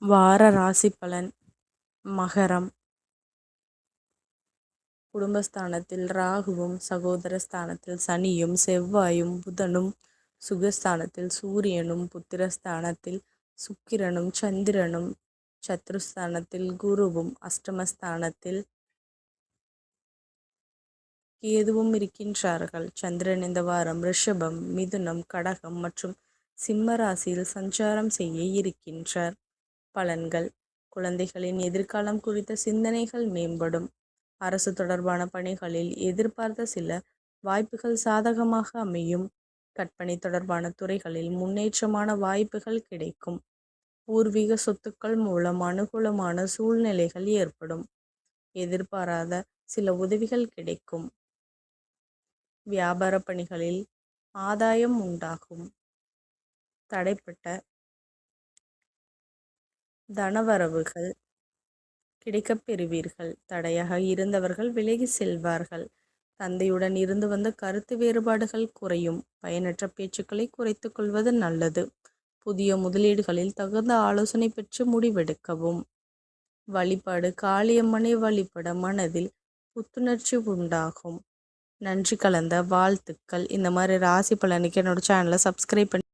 வார ராசி பலன். மகரம். குடும்பஸ்தானத்தில் ராகுவும், சகோதர ஸ்தானத்தில் சனியும், செவ்வாயும், புதனும், சுகஸ்தானத்தில் சூரியனும், புத்திரஸ்தானத்தில் சுக்கிரனும், சந்திரனும், சத்ருஸ்தானத்தில் குருவும், அஷ்டமஸ்தானத்தில் கேதுவும் இருக்கின்றார்கள். சந்திரன் இந்த வாரம் ரிஷபம், மிதுனம், கடகம் மற்றும் சிம்ம ராசியில் சஞ்சாரம் செய்ய இருக்கின்றார். பலன்கள். குழந்தைகளின் எதிர்காலம் குறித்த சிந்தனைகள் மேம்படும். அரசு தொடர்பான பணிகளில் எதிர்பார்த்த சில வாய்ப்புகள் சாதகமாக அமையும். கற்பனை தொடர்பான துறைகளில் முன்னேற்றமான வாய்ப்புகள் கிடைக்கும். பூர்வீக சொத்துக்கள் மூலம் அனுகூலமான சூழ்நிலைகள் ஏற்படும். எதிர்பாராத சில உதவிகள் கிடைக்கும். வியாபார பணிகளில் ஆதாயம் உண்டாகும். தடைப்பட்ட தனவரவுகள் கிடைக்கப் பெறுவீர்கள். தடையாக இருந்தவர்கள் விலகி செல்வார்கள். தந்தையுடன் இருந்து வந்த கருத்து வேறுபாடுகள் குறையும். பயனற்ற பேச்சுக்களை குறைத்துக் கொள்வது நல்லது. புதிய முதலீடுகளில் தகுந்த ஆலோசனை பெற்று முடிவெடுக்கவும். வழிபாடு. காளியம்மனை வழிபட மனதில் புத்துணர்ச்சி உண்டாகும். நன்றி கலந்த வாழ்த்துக்கள். இந்த மாதிரி ராசி பலனுக்கு என்னோட சேனலை சப்ஸ்கிரைப் பண்ணி